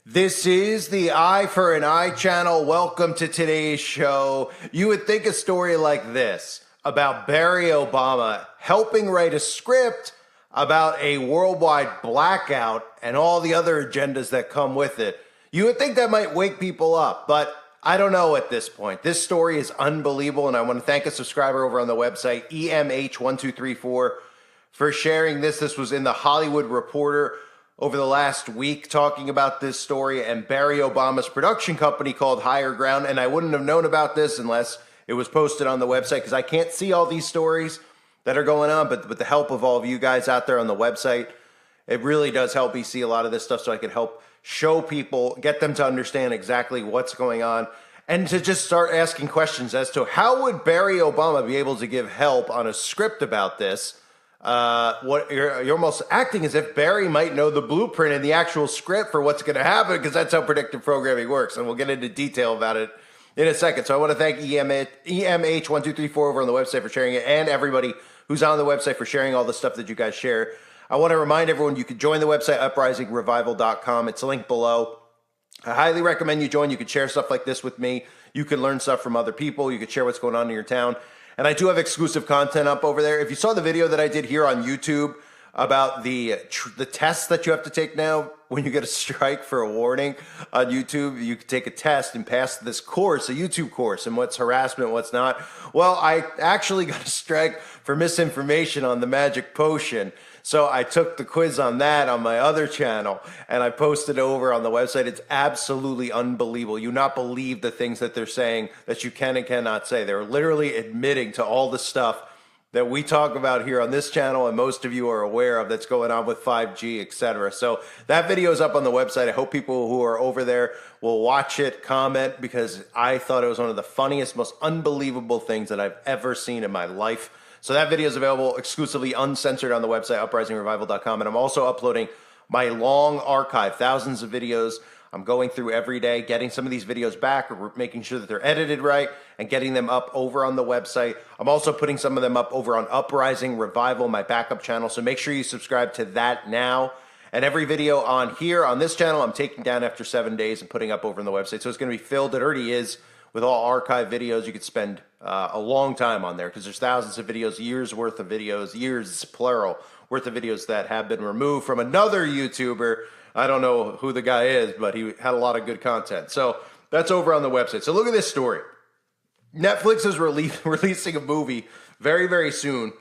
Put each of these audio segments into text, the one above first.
This is the Eye for an Eye channel. Welcome to today's show. You would think a story like this about Barry Obama helping write a script about a worldwide blackout and all the other agendas that come with it. You would think that might wake people up, but I don't know at this point. This story is unbelievable, and I want to thank a subscriber over on the website, EMH1234, for sharing this. This was in the Hollywood Reporter over the last week talking about this story, and Barry Obama's production company called Higher Ground, and I wouldn't have known about this unless it was posted on the website because I can't see all these stories that are going on, but with the help of all of you guys out there on the website, it really does help me see a lot of this stuff so I can help show people, get them to understand exactly what's going on, and to just start asking questions as to how would Barry Obama be able to give help on a script about this. What you're almost acting as if Barry might know the blueprint and the actual script for what's going to happen, because that's how predictive programming works, and we'll get into detail about it in a second. So I want to thank EMH1234 over on the website for sharing it, and everybody who's on the website for sharing all the stuff that you guys share. I want to remind everyone you can join the website, uprisingrevival.com. It's linked below. I highly recommend you join. You can share stuff like this with me. You can learn stuff from other people. You can share what's going on in your town. And I do have exclusive content up over there. If you saw the video that I did here on YouTube about the test that you have to take now when you get a strike for a warning on YouTube, you can take a test and pass this course, a YouTube course, and what's harassment, what's not. Well, I actually got a strike for misinformation on the magic potion. So I took the quiz on that on my other channel, and I posted it over on the website. It's absolutely unbelievable. You not believe the things that they're saying that you can and cannot say. They're literally admitting to all the stuff that we talk about here on this channel, and most of you are aware of, that's going on with 5G, etc. So that video is up on the website. I hope people who are over there will watch it, comment, because I thought it was one of the funniest, most unbelievable things that I've ever seen in my life. So that video is available exclusively uncensored on the website, uprisingrevival.com. And I'm also uploading my long archive, thousands of videos. I'm going through every day, getting some of these videos back, making sure that they're edited right, and getting them up over on the website. I'm also putting some of them up over on Uprising Revival, my backup channel. So make sure you subscribe to that now. And every video on here, on this channel, I'm taking down after 7 days and putting up over on the website. So it's going to be filled. It already is with all archive videos. You could spend a long time on there because there's thousands of videos, years worth of videos, years, plural, worth of videos that have been removed from another YouTuber. I don't know who the guy is, but he had a lot of good content. So that's over on the website. So look at this story. Netflix is releasing a movie very, very soon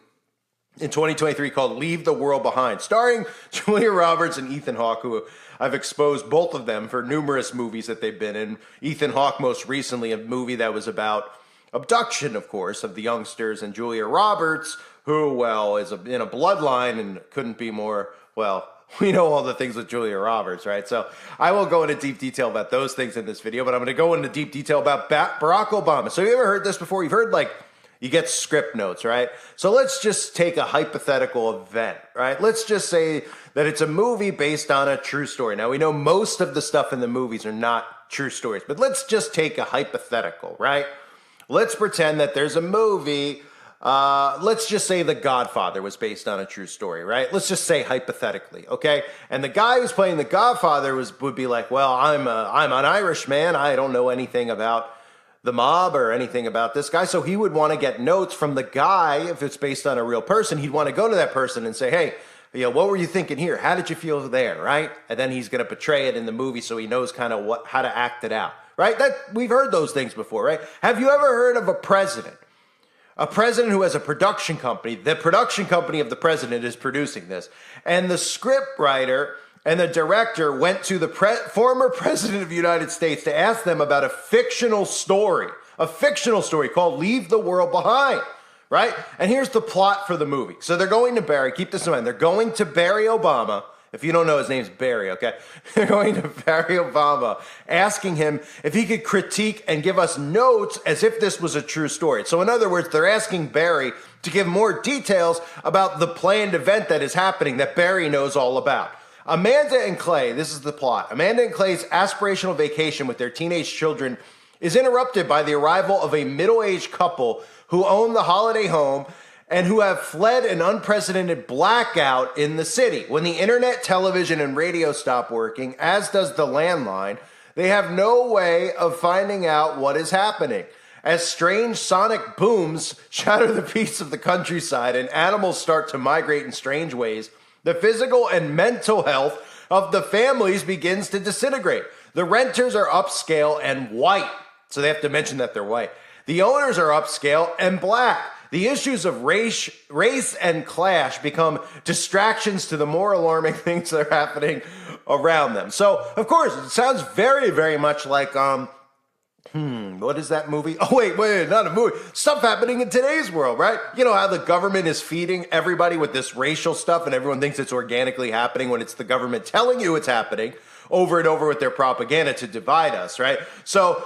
in 2023 called Leave the World Behind, starring Julia Roberts and Ethan Hawke, who I've exposed both of them for numerous movies that they've been in. Ethan Hawke most recently, a movie that was about abduction, of course, of the youngsters, and Julia Roberts, who, well, is in a bloodline and couldn't be more, well, we know all the things with Julia Roberts, right? So I won't go into deep detail about those things in this video, but I'm going to go into deep detail about Barack Obama. So you ever heard this before? You've heard, like, you get script notes, right? So let's just take a hypothetical event, right? Let's just say that it's a movie based on a true story. Now, we know most of the stuff in the movies are not true stories, but let's just take a hypothetical, right? Let's pretend that there's a movie. Let's just say The Godfather was based on a true story, right? Let's just say hypothetically, okay? And the guy who's playing The Godfather would be like, well, I'm an Irish man. I don't know anything about the mob or anything about this guy. So he would want to get notes from the guy. If it's based on a real person, he'd want to go to that person and say, hey, you know, what were you thinking here? How did you feel there, right? And then he's going to portray it in the movie so he knows kind of how to act it out, right? We've heard those things before, right? Have you ever heard of a president? A president who has a production company. The production company of the president is producing this. And the script writer and the director went to the former president of the United States to ask them about a fictional story called Leave the World Behind, right? And here's the plot for the movie. So they're going to Barry, keep this in mind, they're going to Barry Obama. If you don't know, his name's Barry, okay? They're going to Barry Obama, asking him if he could critique and give us notes as if this was a true story. So in other words, they're asking Barry to give more details about the planned event that is happening that Barry knows all about. Amanda and Clay, this is the plot. Amanda and Clay's aspirational vacation with their teenage children is interrupted by the arrival of a middle-aged couple who own the holiday home and who have fled an unprecedented blackout in the city. When the internet, television, and radio stop working, as does the landline, they have no way of finding out what is happening. As strange sonic booms shatter the peace of the countryside and animals start to migrate in strange ways, the physical and mental health of the families begins to disintegrate. The renters are upscale and white, so they have to mention that they're white. The owners are upscale and black. The issues of race and clash become distractions to the more alarming things that are happening around them. So, of course, it sounds very, very much like, what is that movie? Oh, wait, not a movie. Stuff happening in today's world, right? You know how the government is feeding everybody with this racial stuff and everyone thinks it's organically happening when it's the government telling you it's happening over and over with their propaganda to divide us, right? So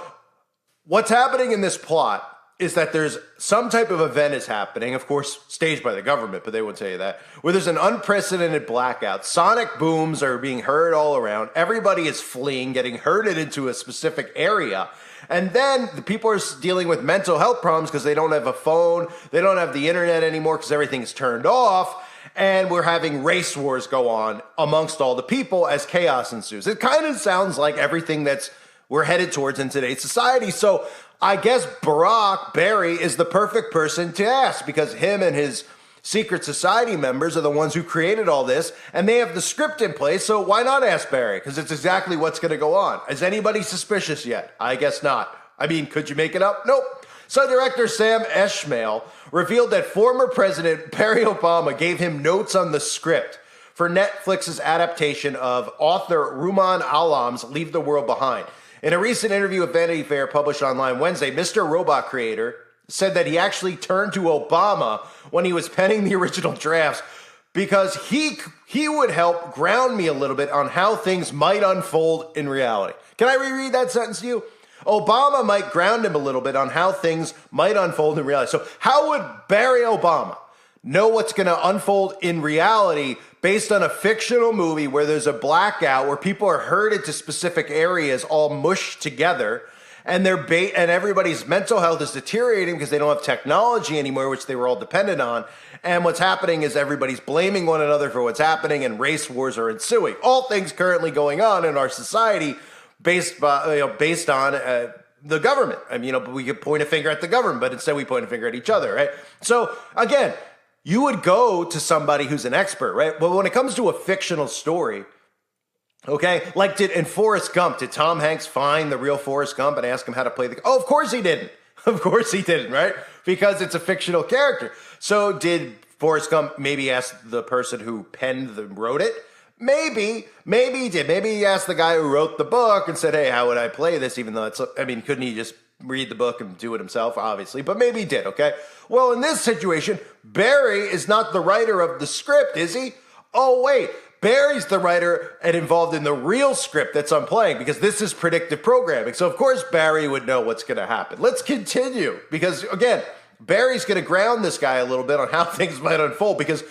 what's happening in this plot is that there's some type of event is happening, of course, staged by the government, but they won't tell you that, where there's an unprecedented blackout. Sonic booms are being heard all around. Everybody is fleeing, getting herded into a specific area. And then the people are dealing with mental health problems because they don't have a phone, they don't have the internet anymore because everything's turned off, and we're having race wars go on amongst all the people as chaos ensues. It kind of sounds like everything that's we're headed towards in today's society. So I guess Barry is the perfect person to ask because him and his secret society members are the ones who created all this and they have the script in place. So why not ask Barry? Because it's exactly what's going to go on. Is anybody suspicious yet? I guess not. I mean, could you make it up? Nope. So director Sam Esmail revealed that former President Barry Obama gave him notes on the script for Netflix's adaptation of author Ruman Alam's Leave the World Behind. In a recent interview with Vanity Fair published online Wednesday, Mr. Robot creator said that he actually turned to Obama when he was penning the original drafts because he would help ground me a little bit on how things might unfold in reality. Can I reread that sentence to you? Obama might ground him a little bit on how things might unfold in reality. So how would Barry Obama know what's going to unfold in reality based on a fictional movie where there's a blackout, where people are herded to specific areas all mushed together, and and everybody's mental health is deteriorating because they don't have technology anymore, which they were all dependent on. And what's happening is everybody's blaming one another for what's happening, and race wars are ensuing. All things currently going on in our society based on the government. I mean, we could point a finger at the government, but instead we point a finger at each other, right? So again, you would go to somebody who's an expert, right? But when it comes to a fictional story, okay, like in Forrest Gump, did Tom Hanks find the real Forrest Gump and ask him how to play the... Oh, of course he didn't. Of course he didn't, right? Because it's a fictional character. So did Forrest Gump maybe ask the person who wrote it? Maybe he did. Maybe he asked the guy who wrote the book and said, hey, how would I play this? Even though couldn't he just read the book and do it himself? Obviously, but maybe he did, okay? Well, in this situation, Barry is not the writer of the script, is he? Oh, wait. Barry's the writer and involved in the real script that's I'm playing because this is predictive programming. So, of course, Barry would know what's going to happen. Let's continue because, again, Barry's going to ground this guy a little bit on how things might unfold because,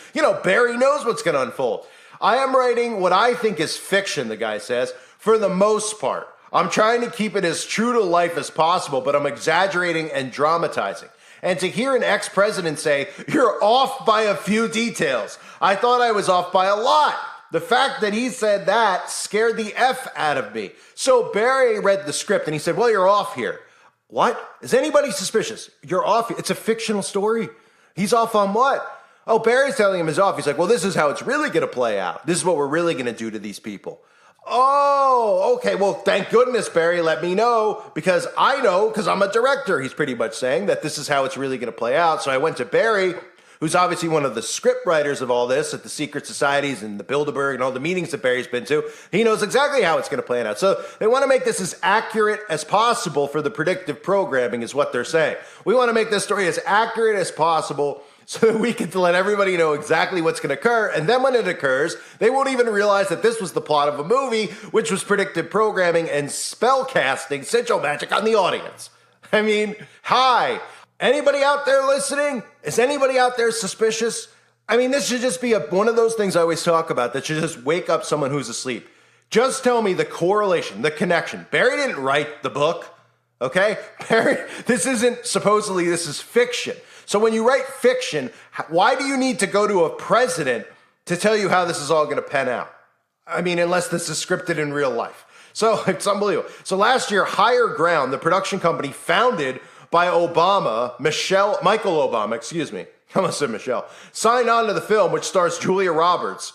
Barry knows what's going to unfold. I am writing what I think is fiction, the guy says, for the most part. I'm trying to keep it as true to life as possible, but I'm exaggerating and dramatizing. And to hear an ex-president say, you're off by a few details. I thought I was off by a lot. The fact that he said that scared the F out of me. So Barry read the script and he said, well, you're off here. What? Is anybody suspicious? You're off. It's a fictional story. He's off on what? Oh, Barry's telling him he's off. He's like, well, this is how it's really going to play out. This is what we're really going to do to these people. Oh, okay. Well, thank goodness, Barry, let me know because I know because I'm a director. He's pretty much saying that this is how it's really going to play out. So I went to Barry, who's obviously one of the script writers of all this at the secret societies and the Bilderberg and all the meetings that Barry's been to. He knows exactly how it's going to play out. So they want to make this as accurate as possible for the predictive programming is what they're saying. We want to make this story as accurate as possible so that we can let everybody know exactly what's going to occur. And then when it occurs, they won't even realize that this was the plot of a movie, which was predictive programming and spell casting sigil magic on the audience. I mean, hi. Anybody out there listening? Is anybody out there suspicious? I mean, this should just be one of those things I always talk about that should just wake up someone who's asleep. Just tell me the correlation, the connection. Barry didn't write the book, okay? Barry, this is fiction. So when you write fiction, why do you need to go to a president to tell you how this is all going to pan out? I mean, unless this is scripted in real life. So it's unbelievable. So last year, Higher Ground, the production company founded by Michael Obama, excuse me, I almost said Michelle, signed on to the film, which stars Julia Roberts,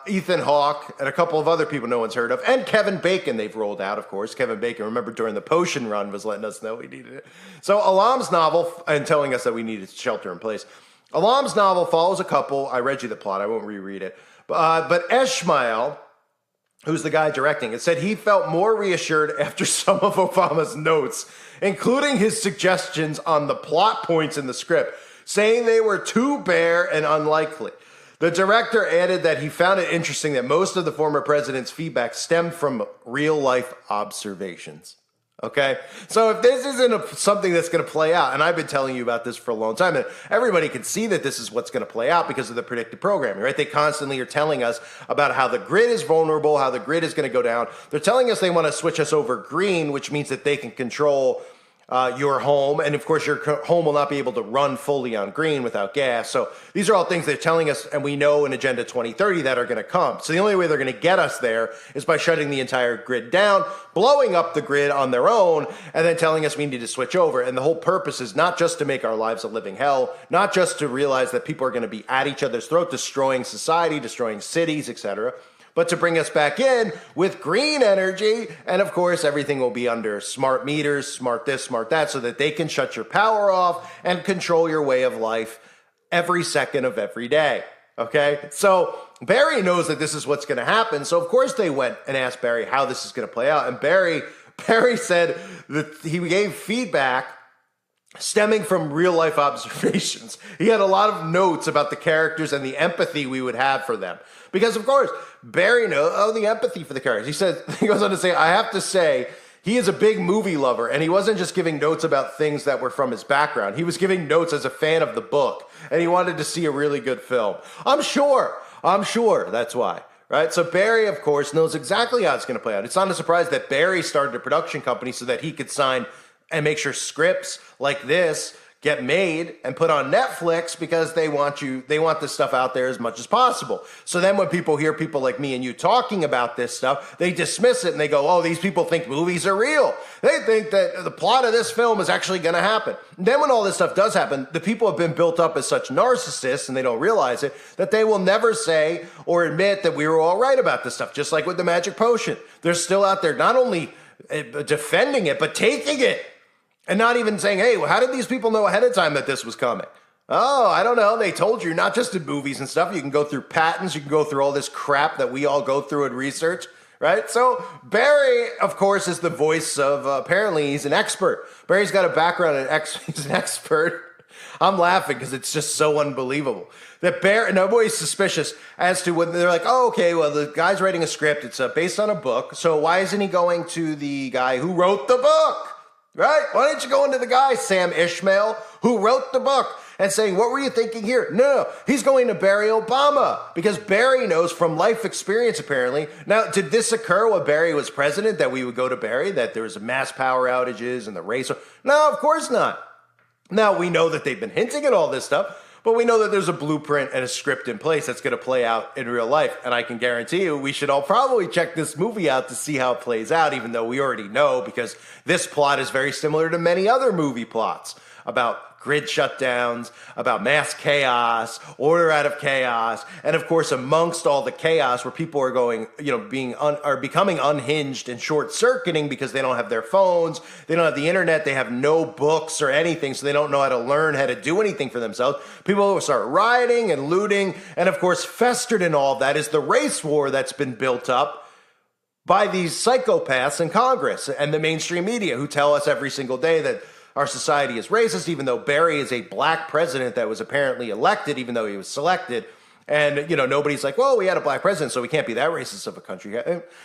Ethan Hawke, and a couple of other people no one's heard of, and Kevin Bacon they've rolled out, of course. Kevin Bacon, remember during the Potion run, was letting us know we needed it. So Alam's novel, and telling us that we needed shelter in place. Alam's novel follows a couple. I read you the plot. I won't reread it. But Ishmael, who's the guy directing it, said he felt more reassured after some of Obama's notes, including his suggestions on the plot points in the script, saying they were too bare and unlikely. The director added that he found it interesting that most of the former president's feedback stemmed from real-life observations. Okay? So if this isn't something that's going to play out, and I've been telling you about this for a long time, and everybody can see that this is what's going to play out because of the predictive programming, right? They constantly are telling us about how the grid is vulnerable, how the grid is going to go down. They're telling us they want to switch us over green, which means that they can control your home. And of course, your home will not be able to run fully on green without gas. So these are all things they're telling us, and we know in Agenda 2030 that are going to come. So the only way they're going to get us there is by shutting the entire grid down, blowing up the grid on their own, and then telling us we need to switch over. And the whole purpose is not just to make our lives a living hell, not just to realize that people are going to be at each other's throat, destroying society, destroying cities, etc., but to bring us back in with green energy. And of course, everything will be under smart meters, smart this, smart that, so that they can shut your power off and control your way of life every second of every day. Okay? So Barry knows that this is what's going to happen. So of course they went and asked Barry how this is going to play out. And Barry said that he gave feedback stemming from real life observations. He had a lot of notes about the characters and the empathy we would have for them. Because of course, Barry knows, the empathy for the characters. He goes on to say, I have to say, he is a big movie lover, and he wasn't just giving notes about things that were from his background. He was giving notes as a fan of the book, and he wanted to see a really good film. I'm sure that's why. Right? So Barry, of course, knows exactly how it's going to play out. It's not a surprise that Barry started a production company so that he could sign and make sure scripts like this get made and put on Netflix, because they want this stuff out there as much as possible. So then when people hear people like me and you talking about this stuff, they dismiss it and they go, oh, these people think movies are real. They think that the plot of this film is actually going to happen. And then when all this stuff does happen, the people have been built up as such narcissists, and they don't realize it, that they will never say or admit that we were all right about this stuff. Just like with the magic potion. They're still out there not only defending it, but taking it. And not even saying, hey, well, how did these people know ahead of time that this was coming? Oh, I don't know. They told you, not just in movies and stuff. You can go through patents. You can go through all this crap that we all go through in research, right? So Barry, of course, is the voice of, apparently he's an expert. Barry's got a background in he's an expert. I'm laughing because it's just so unbelievable. That Barry, nobody's suspicious as to when they're like, oh, okay, well, the guy's writing a script. It's based on a book. So why isn't he going to the guy who wrote the book? Right? Why don't you go into the guy, Sam Ishmael, who wrote the book, and saying, what were you thinking here? No, he's going to Barry Obama, because Barry knows from life experience, apparently. Now, did this occur when Barry was president, that we would go to Barry, that there was mass power outages and the race? No, of course not. Now, we know that they've been hinting at all this stuff, but we know that there's a blueprint and a script in place that's going to play out in real life. And I can guarantee you, we should all probably check this movie out to see how it plays out, even though we already know, because this plot is very similar to many other movie plots about grid shutdowns, about mass chaos, order out of chaos, and of course, amongst all the chaos where people are going, are becoming unhinged and short-circuiting because they don't have their phones, they don't have the internet, they have no books or anything, so they don't know how to learn how to do anything for themselves. People will start rioting and looting, and of course, festered in all of that is the race war that's been built up by these psychopaths in Congress and the mainstream media who tell us every single day that our society is racist, even though Barry is a black president that was apparently elected, even though he was selected. And, nobody's like, well, we had a black president, so we can't be that racist of a country.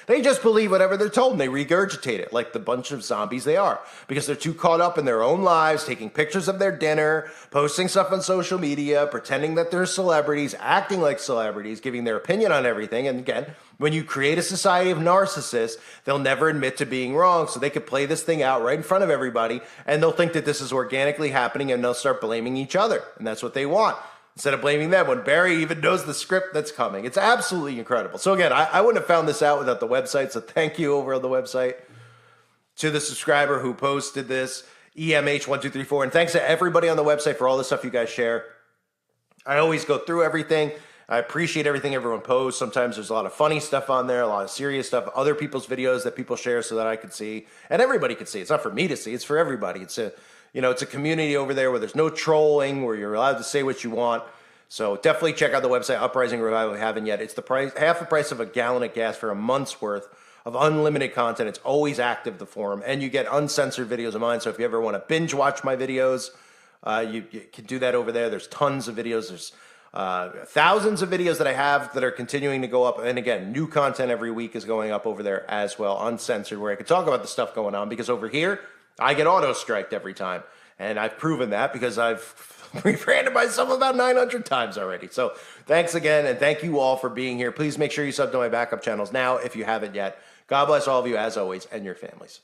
They just believe whatever they're told, and they regurgitate it like the bunch of zombies they are, because they're too caught up in their own lives, taking pictures of their dinner, posting stuff on social media, pretending that they're celebrities, acting like celebrities, giving their opinion on everything. And again, when you create a society of narcissists, they'll never admit to being wrong, so they could play this thing out right in front of everybody, and they'll think that this is organically happening, and they'll start blaming each other, and that's what they want. Instead of blaming them when Barry even knows the script that's coming. It's absolutely incredible. So again, I wouldn't have found this out without the website. So thank you over on the website to the subscriber who posted this, EMH1234. And thanks to everybody on the website for all the stuff you guys share. I always go through everything. I appreciate everything everyone posts. Sometimes there's a lot of funny stuff on there, a lot of serious stuff, other people's videos that people share so that I could see. And everybody could see. It's not for me to see. It's for everybody. It's a community over there where there's no trolling, where you're allowed to say what you want. So definitely check out the website, Uprising Revival, if you haven't yet. It's the price, half the price of a gallon of gas for a month's worth of unlimited content. It's always active, the forum, and you get uncensored videos of mine. So if you ever want to binge watch my videos, you can do that over there. There's tons of videos. There's thousands of videos that I have that are continuing to go up. And again, new content every week is going up over there as well, uncensored, where I can talk about the stuff going on, because over here, I get auto-striked every time. And I've proven that because I've rebranded myself about 900 times already. So thanks again, and thank you all for being here. Please make sure you sub to my backup channels now if you haven't yet. God bless all of you, as always, and your families.